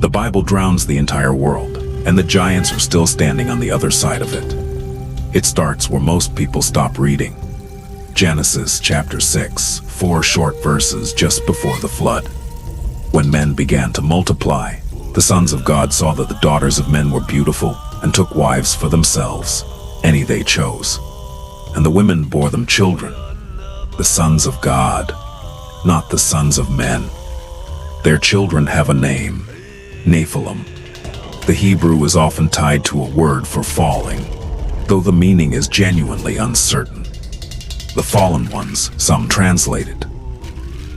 The Bible drowns the entire world, and the giants are still standing on the other side of it. It starts where most people stop reading. Genesis chapter 6, 4 short verses just before the flood. When men began to multiply, the sons of God saw that the daughters of men were beautiful and took wives for themselves, any they chose. And the women bore them children, the sons of God, not the sons of men. Their children have a name, Nephilim. The Hebrew is often tied to a word for falling, though the meaning is genuinely uncertain. The fallen ones, some translate it.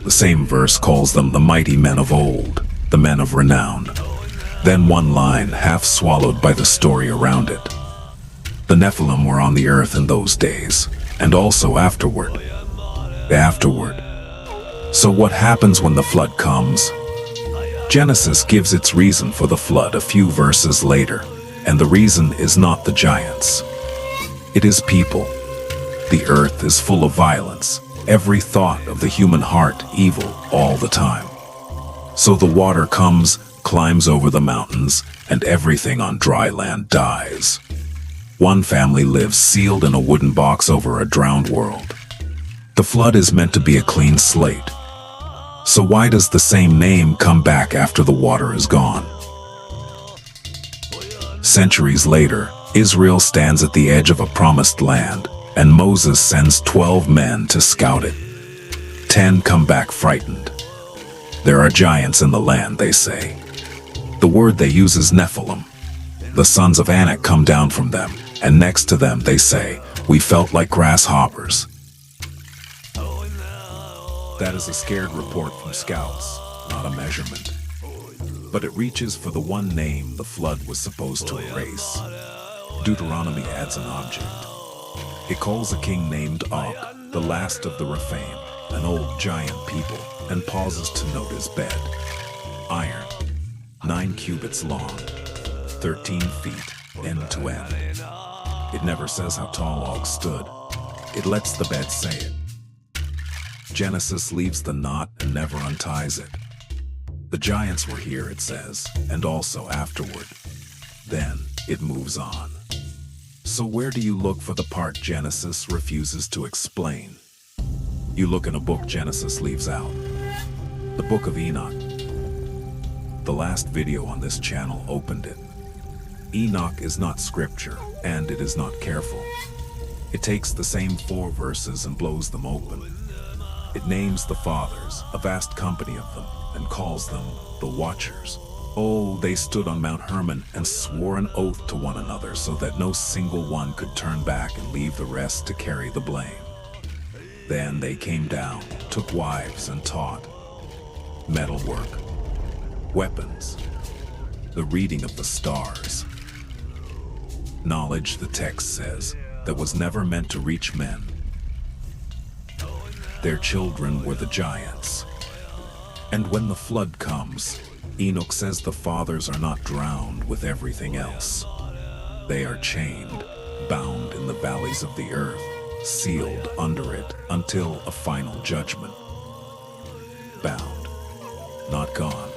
The same verse calls them the mighty men of old, the men of renown. Then one line half swallowed by the story around it. The Nephilim were on the earth in those days, and also afterward. So what happens when the flood comes? Genesis gives its reason for the flood a few verses later, and the reason is not the giants. It is people. The earth is full of violence, every thought of the human heart evil all the time. So the water comes, climbs over the mountains, and everything on dry land dies. One family lives sealed in a wooden box over a drowned world. The flood is meant to be a clean slate. So why does the same name come back after the water is gone? Centuries later, Israel stands at the edge of a promised land, and Moses sends 12 men to scout it. 10 come back frightened. There are giants in the land, they say. The word they use is Nephilim. The sons of Enoch come down from them, and next to them they say, "We felt like grasshoppers." That is a scared report from scouts, not a measurement. But it reaches for the one name the flood was supposed to erase. Deuteronomy adds an object. It calls a king named Og, the last of the Rephaim, an old giant people, and pauses to note his bed. Iron, 9 cubits long, 13 feet, end to end. It never says how tall Og stood. It lets the bed say it. Genesis leaves the knot and never unties it. The giants were here, it says, and also afterward. Then it moves on. So where do you look for the part Genesis refuses to explain? You look in a book Genesis leaves out. The Book of Enoch. The last video on this channel opened it. Enoch is not scripture, and it is not careful. It takes the same 4 verses and blows them open. It names the fathers, a vast company of them, and calls them the Watchers. Oh, they stood on Mount Hermon and swore an oath to one another so that no single one could turn back and leave the rest to carry the blame. Then they came down, took wives and taught. Metalwork, weapons, the reading of the stars. Knowledge, the text says, that was never meant to reach men. Their children were the giants. And when the flood comes, Enoch says the fathers are not drowned with everything else. They are chained, bound in the valleys of the earth, sealed under it until a final judgment. Bound, not gone.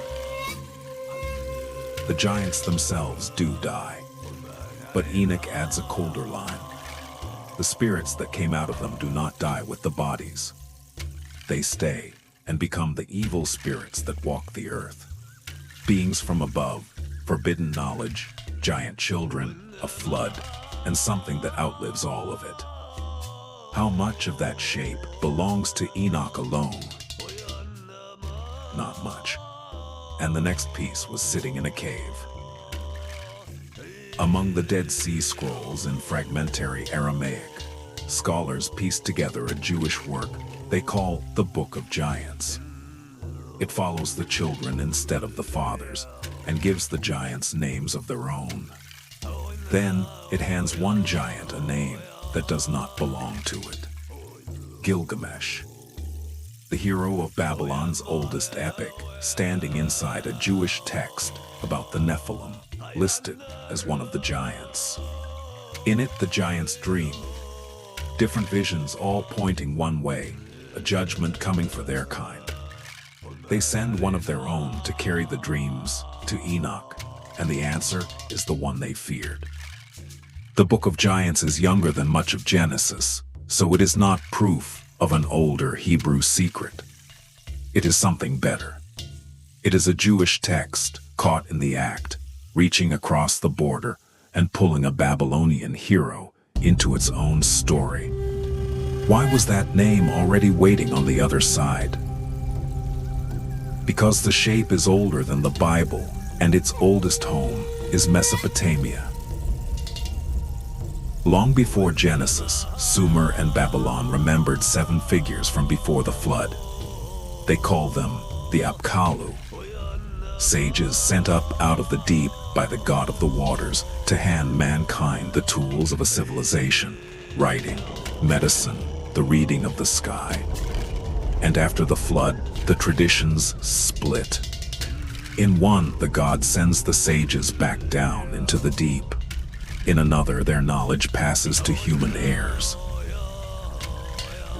The giants themselves do die. But Enoch adds a colder line. The spirits that came out of them do not die with the bodies. They stay and become the evil spirits that walk the earth. Beings from above, forbidden knowledge, giant children, a flood, and something that outlives all of it. How much of that shape belongs to Enoch alone? Not much. And the next piece was sitting in a cave. Among the Dead Sea Scrolls in fragmentary Aramaic, scholars pieced together a Jewish work they call the Book of Giants. It follows the children instead of the fathers, and gives the giants names of their own. Then it hands one giant a name that does not belong to it. Gilgamesh, the hero of Babylon's oldest epic, standing inside a Jewish text about the Nephilim, listed as one of the giants. In it, the giants dream. Different visions all pointing one way, a judgment coming for their kind. They send one of their own to carry the dreams to Enoch, and the answer is the one they feared. The Book of Giants is younger than much of Genesis, so it is not proof of an older Hebrew secret. It is something better. It is a Jewish text caught in the act, reaching across the border and pulling a Babylonian hero into its own story. Why was that name already waiting on the other side? Because the shape is older than the Bible, and its oldest home is Mesopotamia. Long before Genesis, Sumer and Babylon remembered 7 figures from before the flood. They called them the Apkallu, sages sent up out of the deep by the god of the waters to hand mankind the tools of a civilization: writing, medicine, the reading of the sky. And after the flood, the traditions split. In one, the god sends the sages back down into the deep. In another, their knowledge passes to human heirs.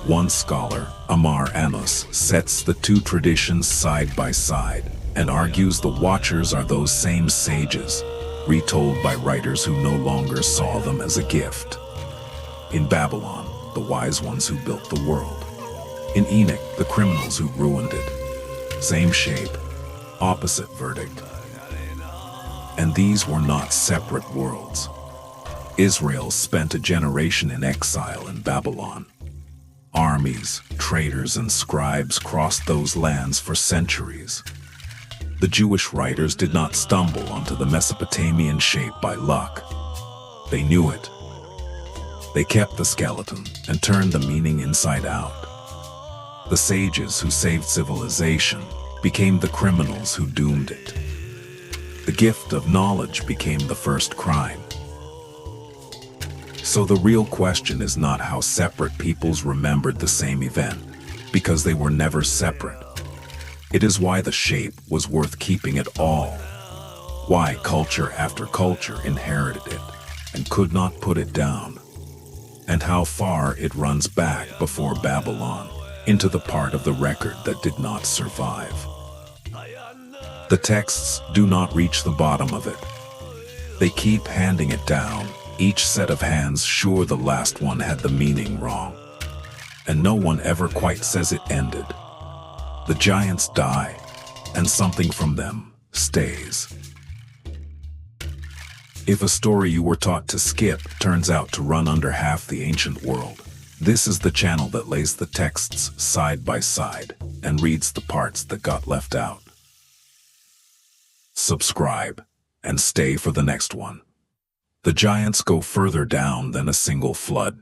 One scholar, Amar Amos, sets the 2 traditions side by side and argues the Watchers are those same sages, retold by writers who no longer saw them as a gift. In Babylon, the wise ones who built the world. In Enoch, the criminals who ruined it. Same shape, opposite verdict. And these were not separate worlds. Israel spent a generation in exile in Babylon. Armies, traders, and scribes crossed those lands for centuries. The Jewish writers did not stumble onto the Mesopotamian shape by luck. They knew it. They kept the skeleton and turned the meaning inside out. The sages who saved civilization became the criminals who doomed it. The gift of knowledge became the first crime. So the real question is not how separate peoples remembered the same event, because they were never separate. It is why the shape was worth keeping at all. Why culture after culture inherited it and could not put it down. And how far it runs back before Babylon into the part of the record that did not survive. The texts do not reach the bottom of it. They keep handing it down, each set of hands sure the last one had the meaning wrong. And no one ever quite says it ended. The giants die, and something from them stays. If a story you were taught to skip turns out to run under half the ancient world, this is the channel that lays the texts side by side and reads the parts that got left out. Subscribe and stay for the next one. The giants go further down than a single flood.